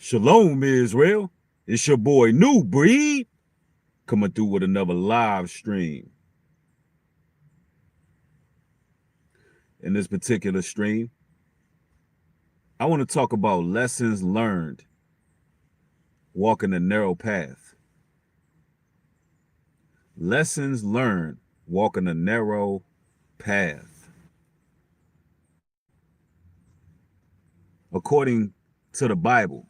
Shalom, Israel. It's your boy New Breed coming through with another live stream. In this particular stream, I want to talk about lessons learned walking the narrow path. Lessons learned walking the narrow path. According to the Bible,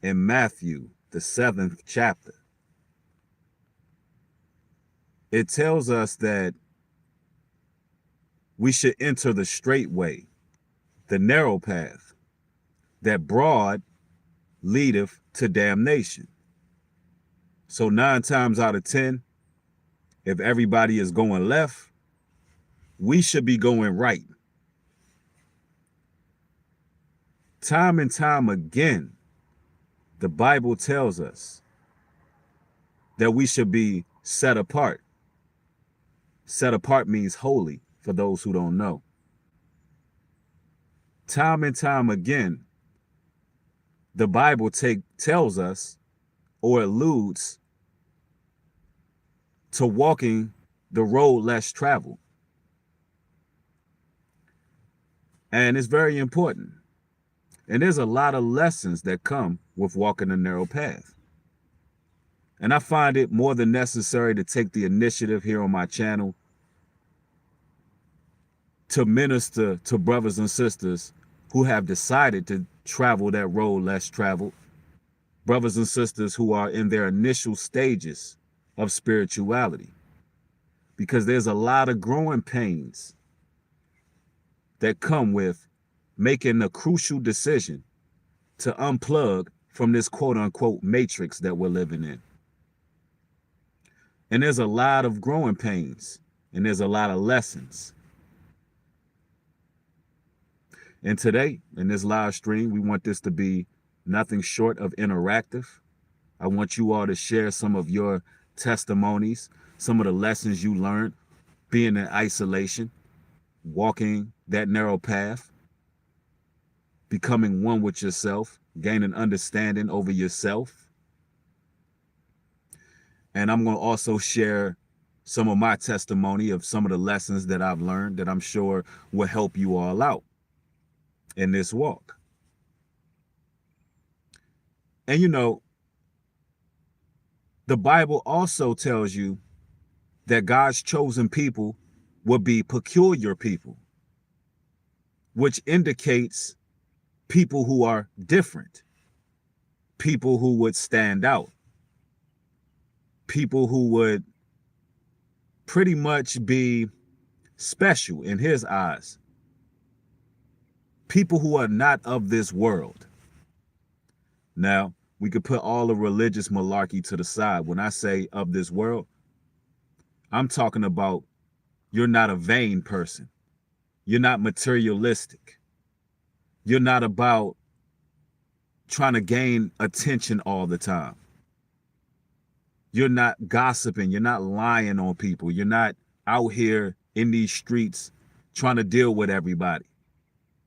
in Matthew, the 7th chapter, it tells us that we should enter the straight way, the narrow path, that broad leadeth to damnation. So 9 times out of 10, if everybody is going left, we should be going right. Time and time again, the Bible tells us that we should be set apart. Set apart means holy, for those who don't know. Time and time again, the Bible tells us or alludes to walking the road less traveled. And it's very important. And there's a lot of lessons that come with walking the narrow path. And I find it more than necessary to take the initiative here on my channel to minister to brothers and sisters who have decided to travel that road less traveled. Brothers and sisters who are in their initial stages of spirituality. Because there's a lot of growing pains that come with making a crucial decision to unplug from this quote-unquote matrix that we're living in. And there's a lot of growing pains, and there's a lot of lessons. And today, in this live stream, we want this to be nothing short of interactive. I want you all to share some of your testimonies, some of the lessons you learned being in isolation, walking that narrow path, becoming one with yourself, gaining understanding over yourself. And I'm going to also share some of my testimony of some of the lessons that I've learned that I'm sure will help you all out in this walk. And you know, the Bible also tells you that God's chosen people will be peculiar people, which indicates people who are different, people who would stand out, people who would pretty much be special in his eyes, people who are not of this world. Now, we could put all the religious malarkey to the side. When I say of this world, I'm talking about you're not a vain person. You're not materialistic. You're not about trying to gain attention all the time. You're not gossiping. You're not lying on people. You're not out here in these streets trying to deal with everybody.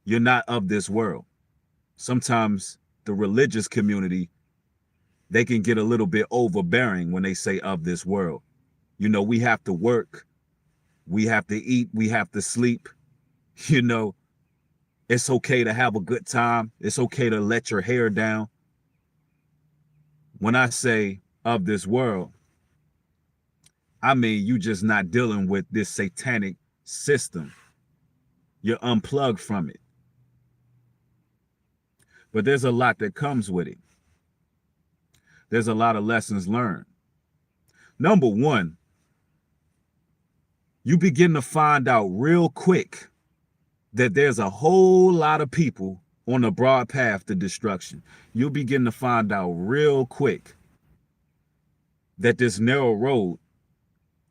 You're not of this world. Sometimes the religious community, they can get a little bit overbearing when they say of this world. You know, we have to work. We have to eat. We have to sleep. You know, it's okay to have a good time. It's okay to let your hair down. When I say of this world, I mean you just not dealing with this satanic system. You're unplugged from it. But there's a lot that comes with it. There's a lot of lessons learned. Number one, you begin to find out real quick that there's a whole lot of people on the broad path to destruction. You'll begin to find out real quick that this narrow road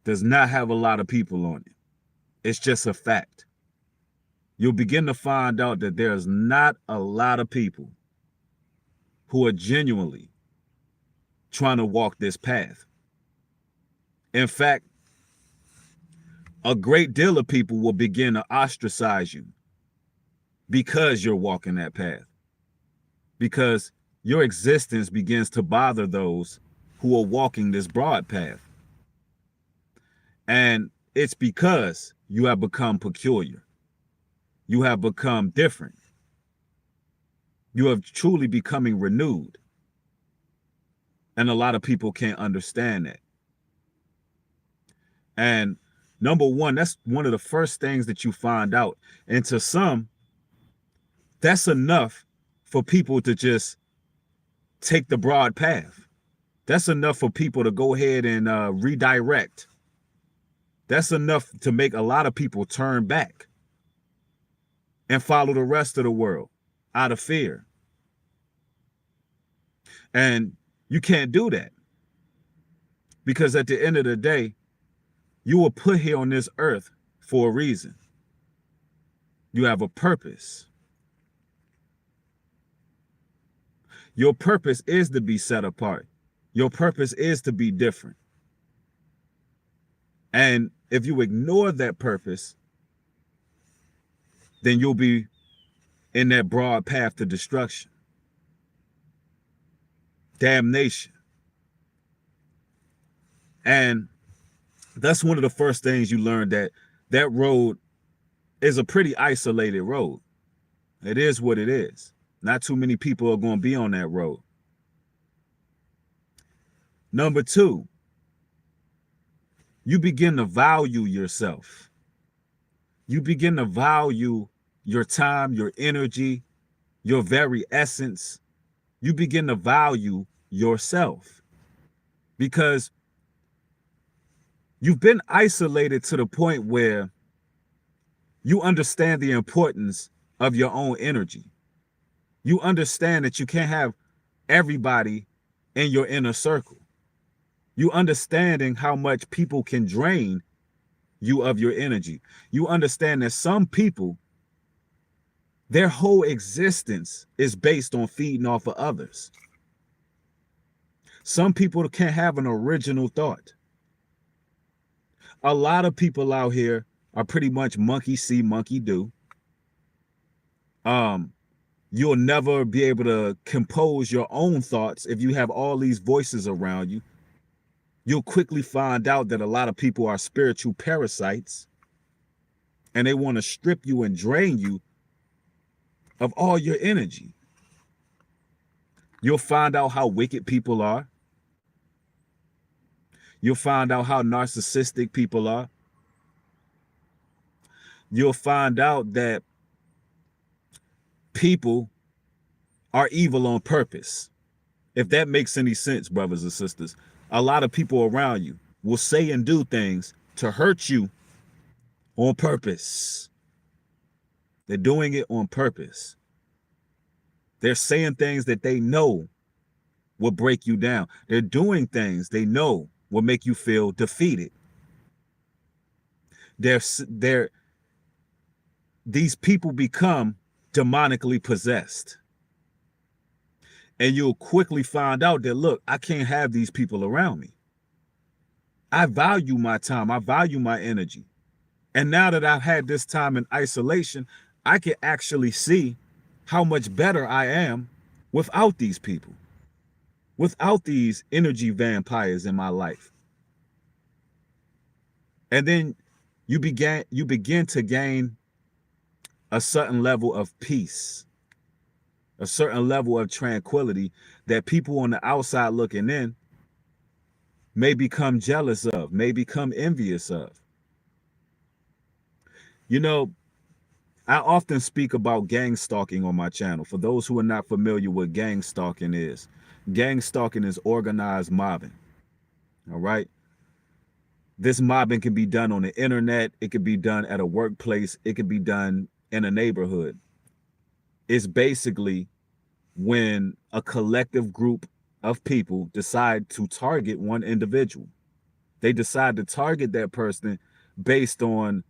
does not have a lot of people on it. It's just a fact. You'll begin to find out that there's not a lot of people who are genuinely trying to walk this path. In fact, a great deal of people will begin to ostracize you because you're walking that path. Because your existence begins to bother those who are walking this broad path. And it's because you have become peculiar. You have become different. You have truly becoming renewed. And a lot of people can't understand that. And number one, that's one of the first things that you find out. And to some, that's enough for people to just take the broad path. That's enough for people to go ahead and redirect. That's enough to make a lot of people turn back and follow the rest of the world out of fear. And you can't do that, because at the end of the day, you were put here on this earth for a reason. You have a purpose. Your purpose is to be set apart. Your purpose is to be different. And if you ignore that purpose, then you'll be in that broad path to destruction, damnation. And that's one of the first things you learn, that that road is a pretty isolated road. It is what it is. Not too many people are going to be on that road. Number two, you begin to value yourself. You begin to value your time, your energy, your very essence. You begin to value yourself, because you've been isolated to the point where you understand the importance of your own energy. You understand that you can't have everybody in your inner circle. You understanding how much people can drain you of your energy. You understand that some people, their whole existence is based on feeding off of others. Some people can't have an original thought. A lot of people out here are pretty much monkey see, monkey do. You'll never be able to compose your own thoughts if you have all these voices around you. You'll quickly find out that a lot of people are spiritual parasites, and they want to strip you and drain you of all your energy. You'll find out how wicked people are. You'll find out how narcissistic people are. You'll find out that people are evil on purpose. If that makes any sense, brothers and sisters. A lot of people around you will say and do things to hurt you on purpose. They're doing it on purpose. They're saying things that they know will break you down. They're doing things they know will make you feel defeated. These people become demonically possessed. And you'll quickly find out that, look, I can't have these people around me. I value my time. I value my energy. And now that I've had this time in isolation, I can actually see how much better I am without these people, without these energy vampires in my life. And then you begin to gain a certain level of peace, a certain level of tranquility that people on the outside looking in may become jealous of, may become envious of. You know, I often speak about gang stalking on my channel. For those who are not familiar with gang stalking is organized mobbing. All right. This mobbing can be done on the internet. It could be done at a workplace. It could be done in a neighborhood. It's basically when a collective group of people decide to target one individual. They decide to target that person based on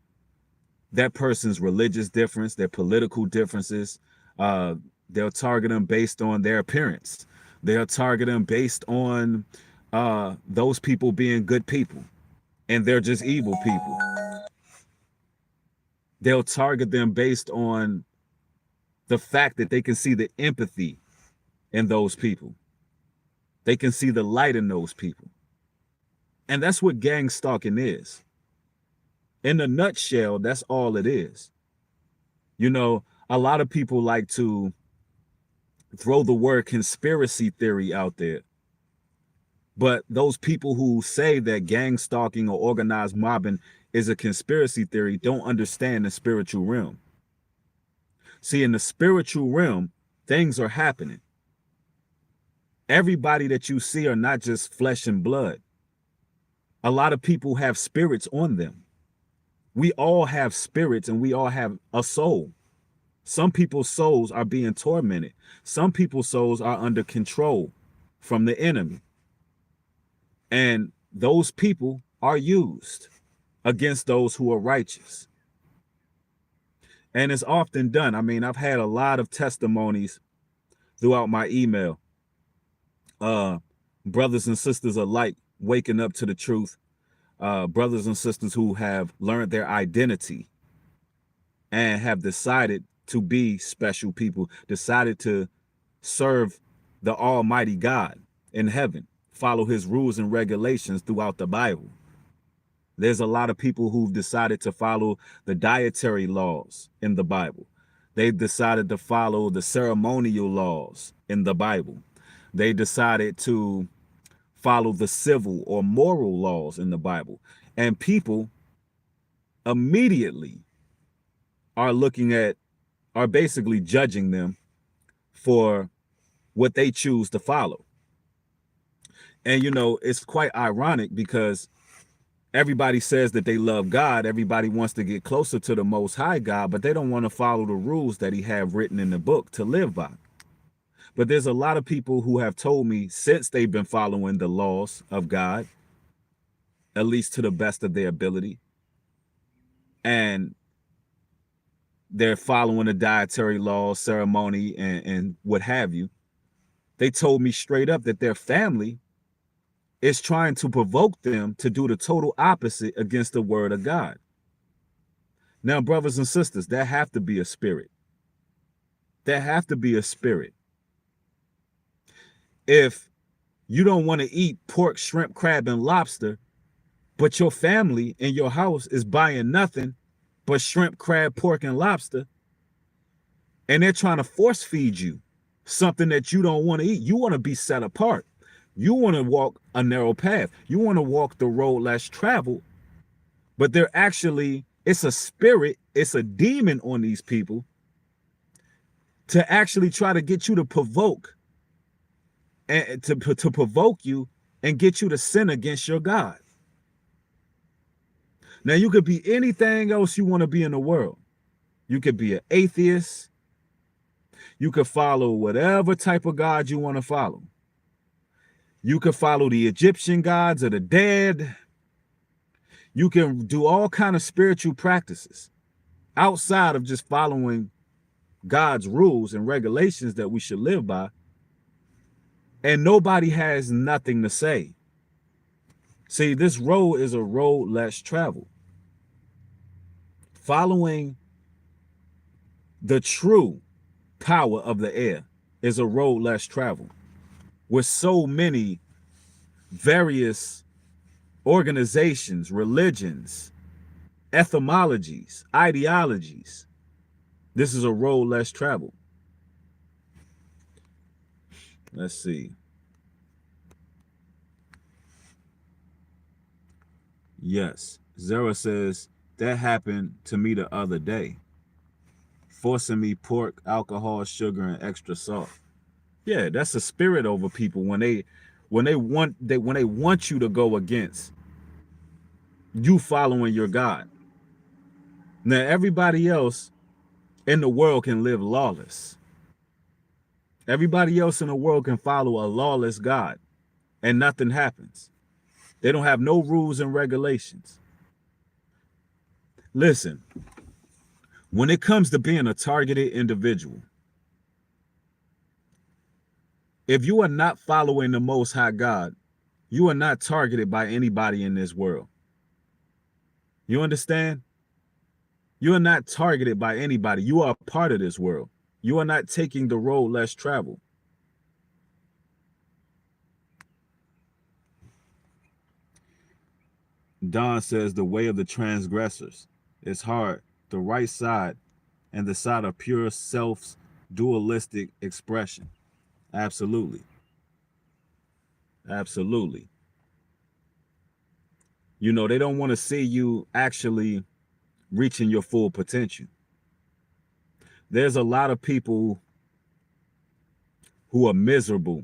that person's religious difference, their political differences. They'll target them based on their appearance. They'll target them based on those people being good people, and they're just evil people. They'll target them based on the fact that they can see the empathy in those people. They can see the light in those people. And that's what gang stalking is. In a nutshell, that's all it is. You know, a lot of people like to throw the word conspiracy theory out there. But those people who say that gang stalking or organized mobbing is a conspiracy theory don't understand the spiritual realm. See, in the spiritual realm, things are happening. Everybody that you see are not just flesh and blood. A lot of people have spirits on them. We all have spirits and we all have a soul. Some people's souls are being tormented. Some people's souls are under control from the enemy. And those people are used against those who are righteous. And it's often done. I mean, I've had a lot of testimonies throughout my email. Brothers and sisters alike waking up to the truth. Brothers and sisters who have learned their identity and have decided to be special people, decided to serve the Almighty God in heaven, follow his rules and regulations throughout the Bible. There's a lot of people who've decided to follow the dietary laws in the Bible. They've decided to follow the ceremonial laws in the Bible. They decided to follow the civil or moral laws in the Bible. And people immediately are basically judging them for what they choose to follow. And, you know, it's quite ironic because everybody says that they love God. Everybody wants to get closer to the Most High God, but they don't want to follow the rules that he have written in the book to live by. But there's a lot of people who have told me since they've been following the laws of God, at least to the best of their ability, and they're following the dietary laws, ceremony, and what have you, they told me straight up that their family is trying to provoke them to do the total opposite against the word of God. Now, brothers and sisters, there have to be a spirit. There have to be a spirit. If you don't want to eat pork, shrimp, crab, and lobster, but your family in your house is buying nothing but shrimp, crab, pork, and lobster, and they're trying to force feed you something that you don't want to eat, you want to be set apart. You want to walk a narrow path. You want to walk the road less traveled. But it's a spirit, it's a demon on these people to actually try to get you to provoke, and to provoke you and get you to sin against your God. Now, you could be anything else you want to be in the world. You could be an atheist. You could follow whatever type of God you want to follow. You could follow the Egyptian gods or the dead. You can do all kinds of spiritual practices outside of just following God's rules and regulations that we should live by. And nobody has nothing to say. See, this road is a road less traveled. Following the true power of the air is a road less traveled. With so many various organizations, religions, etymologies, ideologies, this is a road less traveled. Let's see. Yes, Zara says, that happened to me the other day, forcing me pork, alcohol, sugar, and extra salt. Yeah, that's a spirit over people when they want you to go against you following your God. Now, everybody else in the world can live lawless. Everybody else in the world can follow a lawless God and nothing happens. They don't have no rules and regulations. Listen, when it comes to being a targeted individual, if you are not following the Most High God, you are not targeted by anybody in this world. You understand? You are not targeted by anybody. You are a part of this world. You are not taking the road less traveled. Don says the way of the transgressors is hard. The right side and the side of pure self's dualistic expression. Absolutely. Absolutely. You know, they don't want to see you actually reaching your full potential. There's a lot of people who are miserable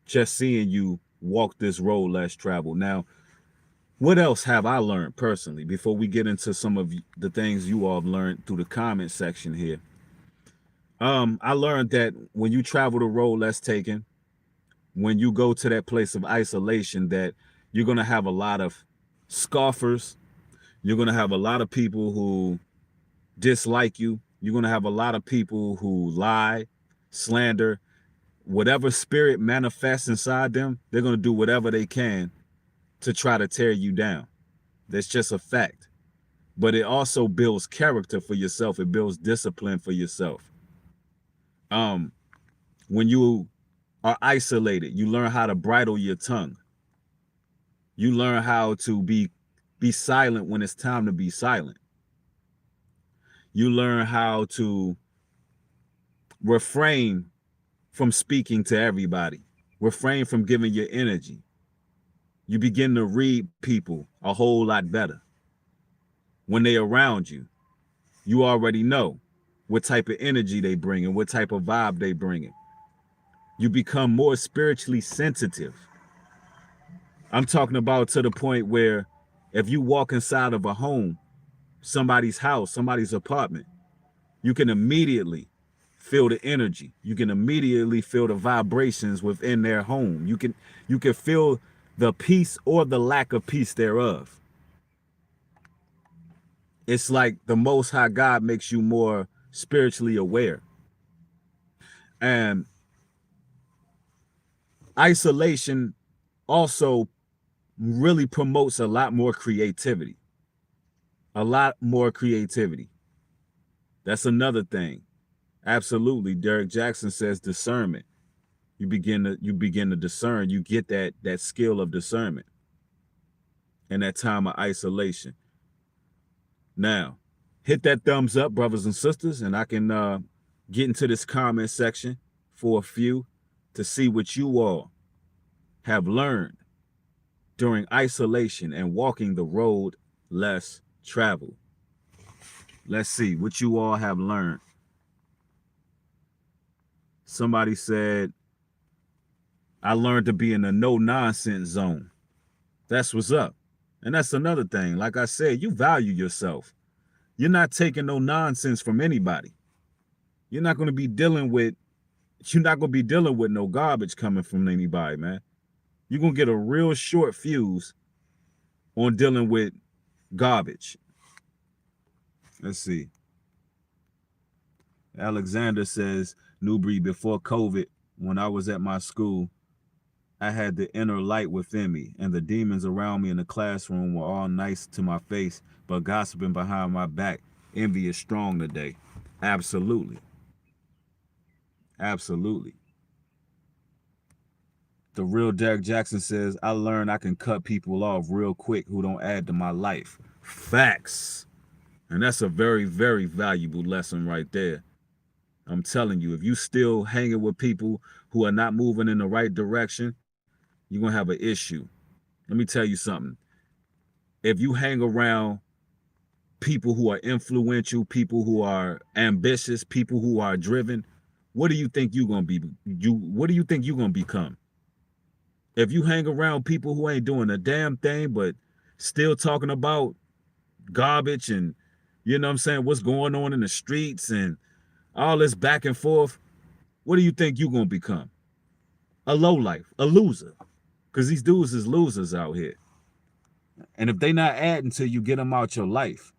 just seeing you walk this road less traveled. Now, what else have I learned personally before we get into some of the things you all have learned through the comment section here? I learned that when you travel the road less taken, when you go to that place of isolation, that you're going to have a lot of scoffers. You're going to have a lot of people who dislike you. You're going to have a lot of people who lie, slander, whatever spirit manifests inside them. They're going to do whatever they can to try to tear you down. That's just a fact. But it also builds character for yourself. It builds discipline for yourself. When you are isolated, you learn how to bridle your tongue. You learn how to be silent when it's time to be silent. You learn how to refrain from speaking to everybody. Refrain from giving your energy. You begin to read people a whole lot better. When they're around you, you already know what type of energy they bring and what type of vibe they bring in. You become more spiritually sensitive. I'm talking about to the point where if you walk inside of a home, somebody's house, somebody's apartment, you can immediately feel the energy. You can immediately feel the vibrations within their home. You can feel the peace or the lack of peace thereof. It's like the Most High God makes you more spiritually aware. And isolation also really promotes a lot more creativity. A lot more creativity. That's another thing. Absolutely. Derek Jackson says discernment. You begin to discern. You get that skill of discernment in that time of isolation. Now, hit that thumbs up, brothers and sisters, and I can get into this comment section for a few to see what you all have learned during isolation and walking the road less traveled. Let's see what you all have learned. Somebody said, I learned to be in a no-nonsense zone. That's what's up. And that's another thing. Like I said, you value yourself. You're not taking no nonsense from anybody. You're not going to be dealing with no garbage coming from anybody, man. You're going to get a real short fuse on dealing with garbage. Let's see. Alexander says, Newbury, before COVID, when I was at my school, I had the inner light within me, and the demons around me in the classroom were all nice to my face, but gossiping behind my back. Envy is strong today. Absolutely. Absolutely. The real Derek Jackson says, I learned I can cut people off real quick who don't add to my life. Facts. And that's a very, very valuable lesson right there. I'm telling you, if you still hanging with people who are not moving in the right direction, you're going to have an issue. Let me tell you something. If you hang around people who are influential, people who are ambitious, people who are driven, what do you think you're going to be? What do you think you're going to become? If you hang around people who ain't doing a damn thing, but still talking about garbage and, you know what I'm saying, what's going on in the streets and all this back and forth, what do you think you're going to become? A lowlife, a loser. Because these dudes is losers out here. And if they not adding to you, get them out your life.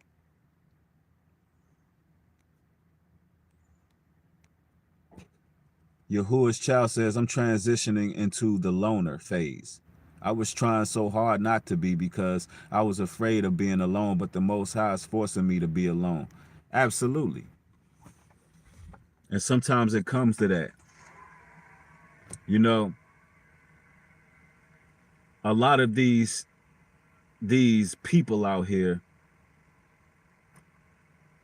Yahuwah's child says, I'm transitioning into the loner phase. I was trying so hard not to be because I was afraid of being alone, but the Most High is forcing me to be alone. Absolutely. And sometimes it comes to that. You know, a lot of these these people out here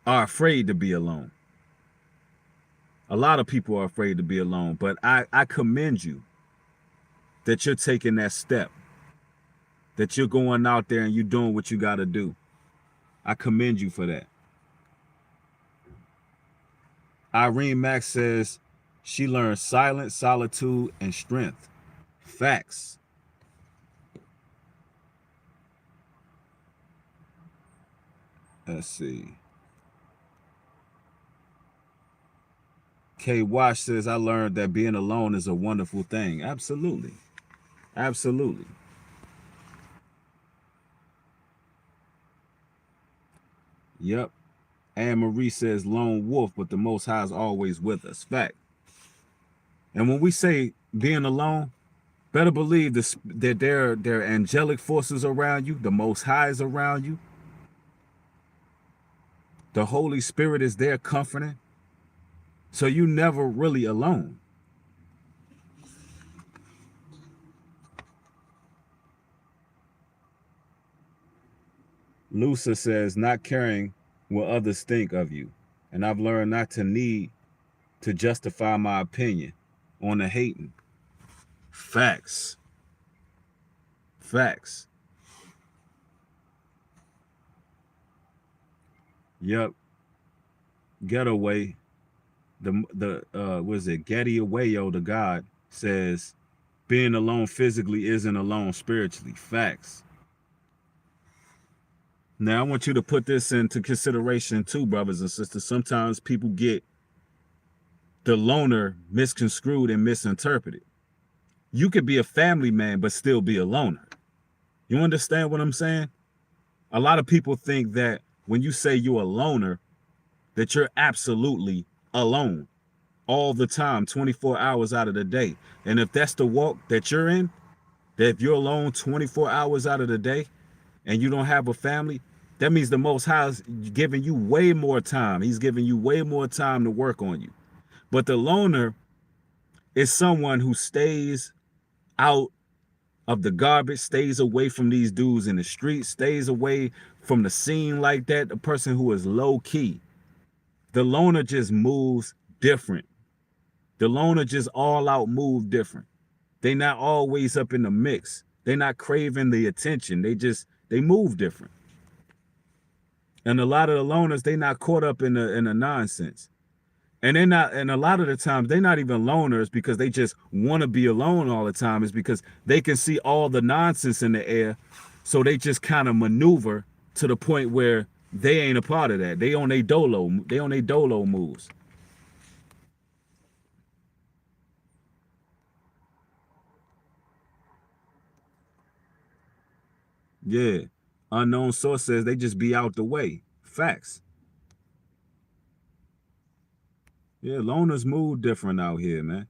are afraid to be alone. A lot of people are afraid to be alone, but I commend you that you're taking that step, that you're going out there and you're doing what you got to do. I commend you for that. Irene Max says she learned silence, solitude, and strength. Facts. Let's see. K Wash says, I learned that being alone is a wonderful thing. Absolutely. Absolutely. Yep. Anne Marie says, lone wolf, but the Most High is always with us. Fact. And when we say being alone, better believe this, that there are angelic forces around you. The Most High is around you. The Holy Spirit is there comforting. So you never really alone. Lusa says, not caring what others think of you. And I've learned not to need to justify my opinion on the hating. Facts. Facts. Yep. Getaway. What is it? Getty Awayo, the God, says, being alone physically isn't alone spiritually. Facts. Now, I want you to put this into consideration too, brothers and sisters. Sometimes people get the loner misconstrued and misinterpreted. You could be a family man, but still be a loner. You understand what I'm saying? A lot of people think that when you say you're a loner, that you're absolutely alone all the time, 24 hours out of the day. And if that's the walk that you're in, that if you're alone 24 hours out of the day and you don't have a family, that means the Most High is giving you way more time. He's giving you way more time to work on you. But the loner is someone who stays out of the garbage, stays away from these dudes in the street, stays away from the scene like that, the person who is low key. The loner just moves different. The loner just all out move different. They not always up in the mix. They not craving the attention. They move different. And a lot of the loners, they not caught up in the nonsense. And they're not, and a lot of the times they're not even loners because they just want to be alone all the time. It's because they can see all the nonsense in the air. So they just kind of maneuver to the point where they ain't a part of that. They on their dolo moves. Yeah. Unknown source says they just be out the way. Facts. Yeah, loners move different out here, man.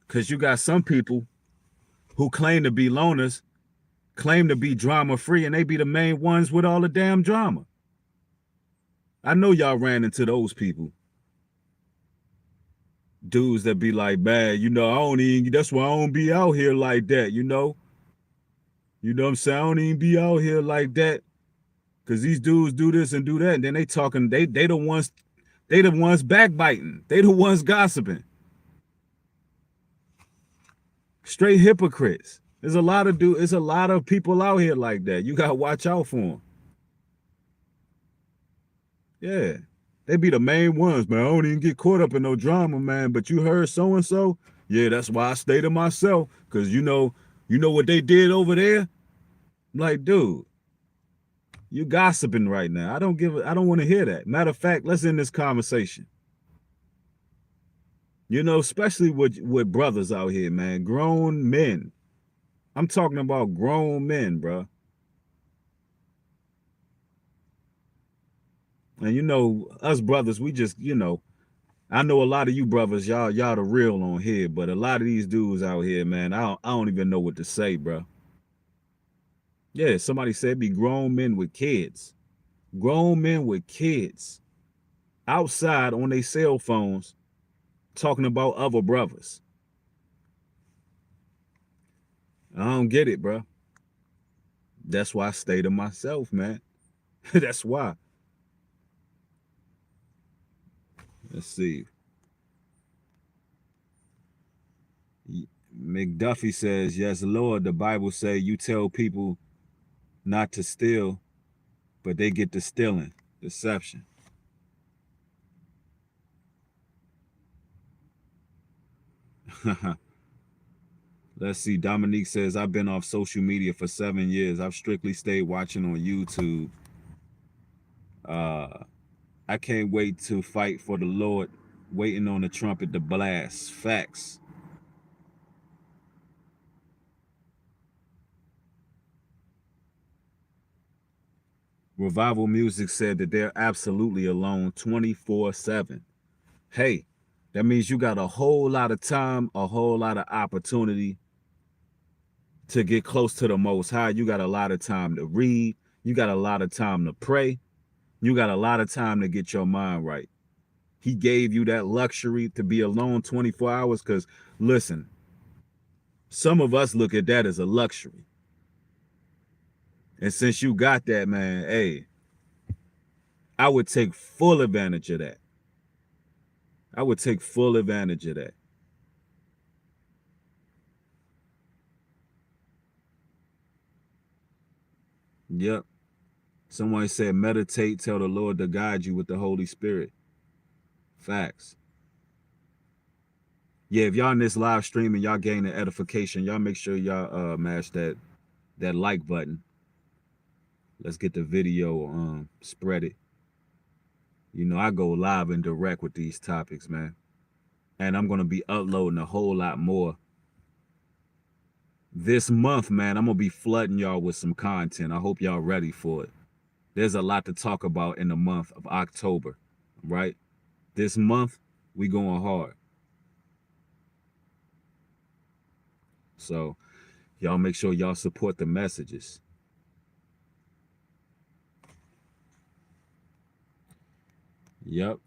Because you got some people who claim to be loners, claim to be drama free, and they be the main ones with all the damn drama. I know y'all ran into those people. Dudes that be like, man, I don't even, that's why I don't be out here like that, You know what I'm saying? I don't even be out here like that. Cause these dudes do this and do that. And then they talking, they the ones backbiting. They the ones gossiping. Straight hypocrites. There's a lot of people out here like that. You gotta watch out for them. Yeah. They be the main ones, man. I don't even get caught up in no drama, man. But you heard so and so? Yeah, that's why I stay to myself. Cause you know what they did over there? I'm like, dude, you gossiping right now. I don't want to hear that. Matter of fact, let's end this conversation. Especially with brothers out here, man. Grown men. I'm talking about grown men, bro. And us brothers, we just, I know a lot of you brothers, y'all the real on here, but a lot of these dudes out here, man, I don't even know what to say, bro. Yeah, somebody said be grown men with kids. Grown men with kids outside on their cell phones talking about other brothers. I don't get it, bro. That's why I stay to myself, man. That's why. Let's see. McDuffie says, yes, Lord, the Bible say you tell people not to steal, but they get to stealing. Deception. Let's see. Dominique says, I've been off social media for 7 years. I've strictly stayed watching on YouTube. I can't wait to fight for the Lord, waiting on the trumpet to blast. Facts. Revival Music said that they're absolutely alone 24/7. Hey, that means you got a whole lot of time, a whole lot of opportunity to get close to the Most High. You got a lot of time to read. You got a lot of time to pray. You got a lot of time to get your mind right. He gave you that luxury to be alone 24 hours because, listen, some of us look at that as a luxury. And since you got that, man, hey, I would take full advantage of that. I would take full advantage of that. Yep. Someone said, meditate, tell the Lord to guide you with the Holy Spirit. Facts. Yeah, if y'all in this live stream and y'all gaining edification, y'all make sure y'all mash that like button. Let's get the video spread it. You know, I go live and direct with these topics, man. And I'm going to be uploading a whole lot more. This month, man, I'm going to be flooding y'all with some content. I hope y'all ready for it. There's a lot to talk about in the month of October, right? This month, we going hard. So, y'all make sure y'all support the messages. Yep.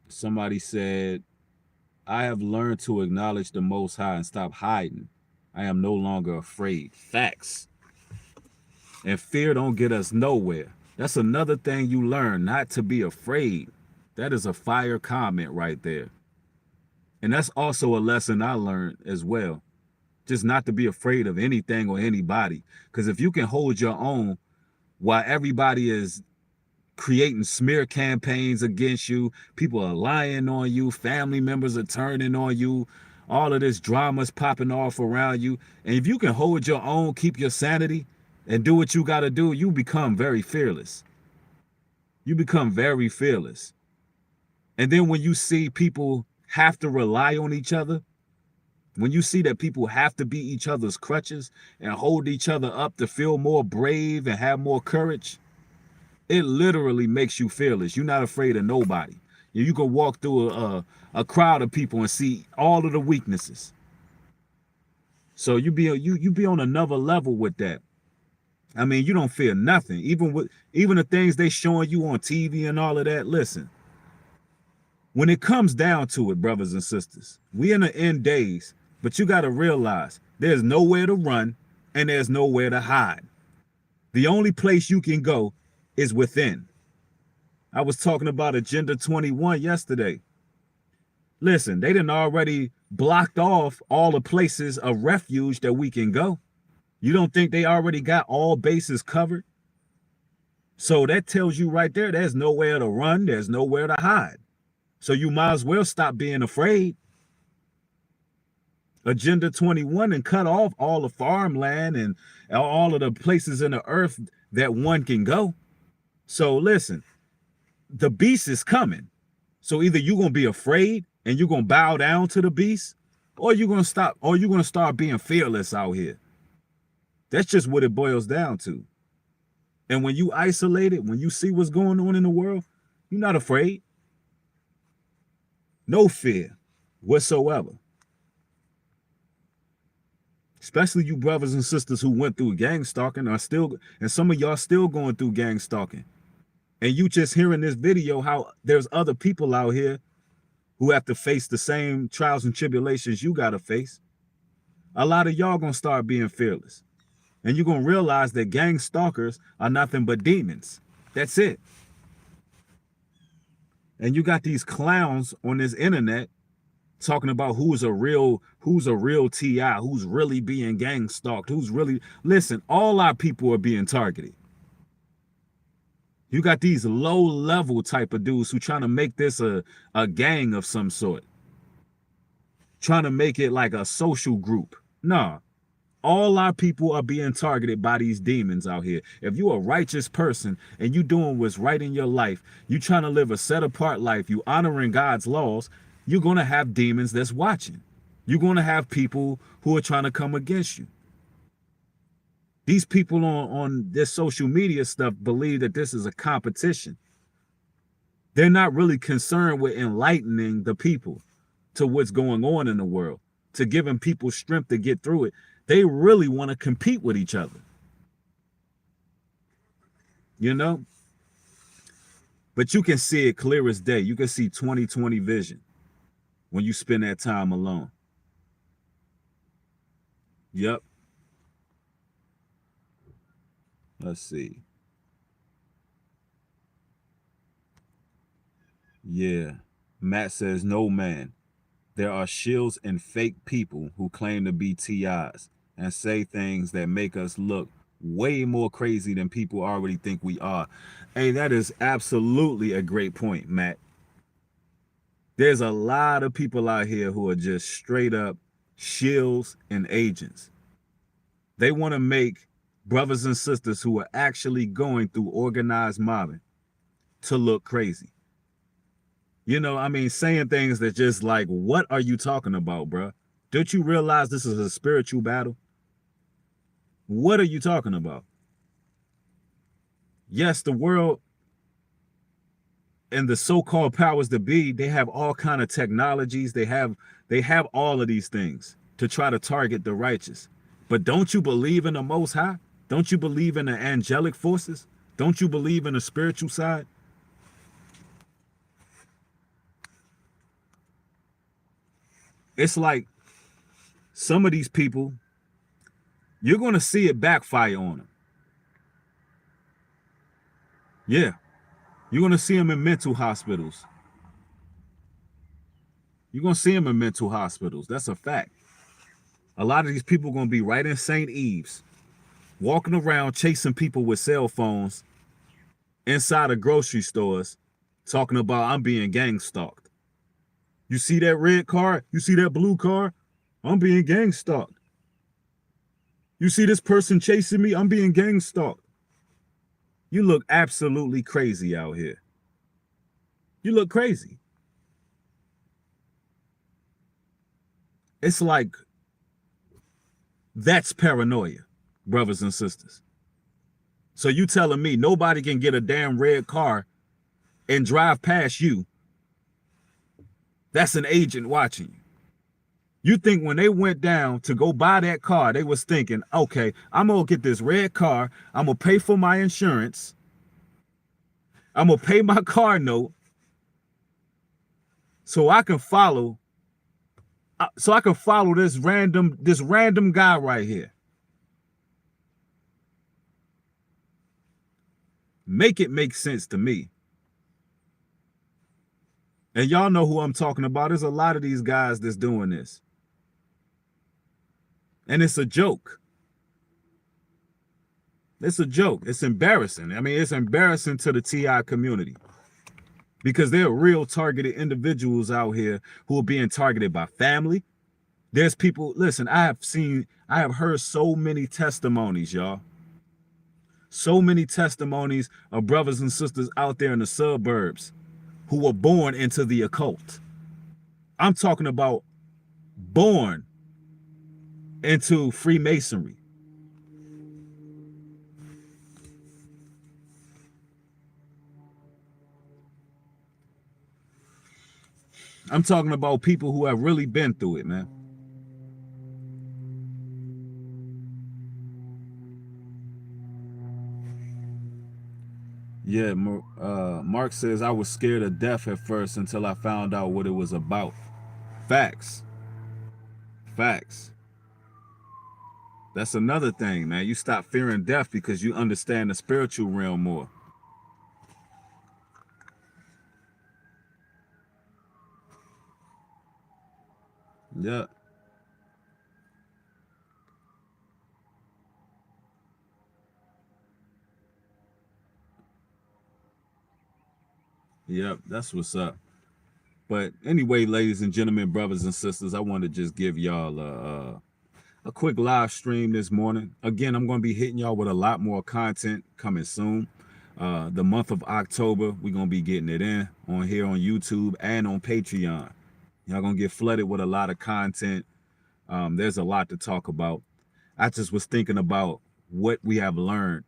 Somebody said, I have learned to acknowledge the Most High and stop hiding. I am no longer afraid. Facts. And fear don't get us nowhere. That's another thing you learn, not to be afraid. That is a fire comment right there. And that's also a lesson I learned as well. Just not to be afraid of anything or anybody. Because if you can hold your own while everybody is creating smear campaigns against you, people are lying on you, family members are turning on you, all of this drama's popping off around you. And if you can hold your own, keep your sanity, and do what you got to do, you become very fearless. You become very fearless. And then when you see people have to rely on each other, when you see that people have to be each other's crutches and hold each other up to feel more brave and have more courage, it literally makes you fearless. You're not afraid of nobody. You can walk through a crowd of people and see all of the weaknesses. So you be on another level with that. I mean, you don't fear nothing. Even the things they showing you on TV and all of that. Listen, when it comes down to it, brothers and sisters, we in the end days, but you got to realize there's nowhere to run and there's nowhere to hide. The only place you can go is within. I was talking about Agenda 21 yesterday. Listen, they done already blocked off all the places of refuge that we can go. You don't think they already got all bases covered? So that tells you right there, there's nowhere to run, there's nowhere to hide. So you might as well stop being afraid. Agenda 21 and cut off all the farmland and all of the places in the earth that one can go. So listen, the beast is coming. So either you're going to be afraid and you're going to bow down to the beast, or you're going to start being fearless out here. That's just what it boils down to. And when you isolate it, when you see what's going on in the world, you're not afraid. No fear whatsoever. Especially you brothers and sisters who went through gang stalking and some of y'all still going through gang stalking. And you just hearing this video, how there's other people out here who have to face the same trials and tribulations you got to face, a lot of y'all going to start being fearless. And you're going to realize that gang stalkers are nothing but demons. That's it. And you got these clowns on this internet talking about who's a real TI, who's really being gang stalked, who's really, listen, all our people are being targeted. You got these low level type of dudes who trying to make this a gang of some sort, trying to make it like a social group. Nah, all our people are being targeted by these demons out here. If you're a righteous person and you doing what's right in your life, you trying to live a set apart life, you honoring God's laws, you're going to have demons that's watching. You're going to have people who are trying to come against you. These people on this social media stuff believe that this is a competition. They're not really concerned with enlightening the people to what's going on in the world, to giving people strength to get through it. They really want to compete with each other. You know? But you can see it clear as day. You can see 20/20 vision when you spend that time alone. Yep. Let's see. Yeah. Matt says, no, man. There are shills and fake people who claim to be TIs and say things that make us look way more crazy than people already think we are. Hey, that is absolutely a great point, Matt. There's a lot of people out here who are just straight up shills and agents. They want to make brothers and sisters who are actually going through organized mobbing to look crazy. You know, I mean, saying things that just like, what are you talking about, bro? Don't you realize this is a spiritual battle? What are you talking about? Yes, the world and the so-called powers that be, they have all kind of technologies. They have all of these things to try to target the righteous. But don't you believe in the Most High? Don't you believe in the angelic forces? Don't you believe in the spiritual side? It's like some of these people, you're going to see it backfire on them. Yeah. You're going to see them in mental hospitals. You're going to see them in mental hospitals. That's a fact. A lot of these people are going to be right in St. Eve's, walking around chasing people with cell phones inside of grocery stores, talking about, I'm being gang stalked. You see that red car? You see that blue car? I'm being gang stalked. You see this person chasing me? I'm being gang stalked. You look absolutely crazy out here. You look crazy. It's like, that's paranoia, brothers and sisters. So you telling me nobody can get a damn red car and drive past you? That's an agent watching you. You think when they went down to go buy that car, they was thinking, okay, I'm going to get this red car. I'm going to pay for my insurance. I'm going to pay my car note so I can follow this random guy right here. Make it make sense to me. And y'all know who I'm talking about. There's a lot of these guys that's doing this. And it's a joke. It's a joke. It's embarrassing. I mean, it's embarrassing to the TI community because there are real targeted individuals out here who are being targeted by family. There's people, listen, I have heard so many testimonies, y'all. So many testimonies of brothers and sisters out there in the suburbs who were born into the occult. I'm talking about born into Freemasonry. I'm talking about people who have really been through it, man. Yeah, Mark says I was scared of death at first until I found out what it was about. Facts. Facts. That's another thing, man. You stop fearing death because you understand the spiritual realm more. Yeah. Yep, that's what's up. But anyway, ladies and gentlemen, brothers and sisters, I want to just give y'all a quick live stream this morning. Again, I'm going to be hitting y'all with a lot more content coming soon. The month of October, we're going to be getting it in on here on YouTube and on Patreon. Y'all going to get flooded with a lot of content. There's a lot to talk about. I just was thinking about what we have learned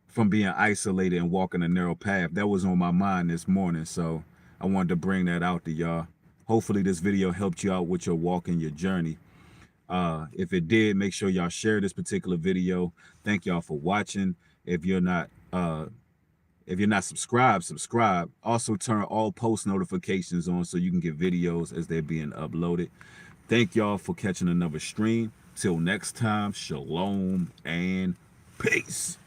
from being isolated and walking a narrow path. That was on my mind this morning, so I wanted to bring that out to y'all. Hopefully this video helped you out with your walk and your journey. If it did, make sure y'all share this particular video. Thank y'all for watching. If you're not subscribed, subscribe. Also turn all post notifications on so you can get videos as they're being uploaded. Thank y'all for catching another stream. Till next time, shalom and peace.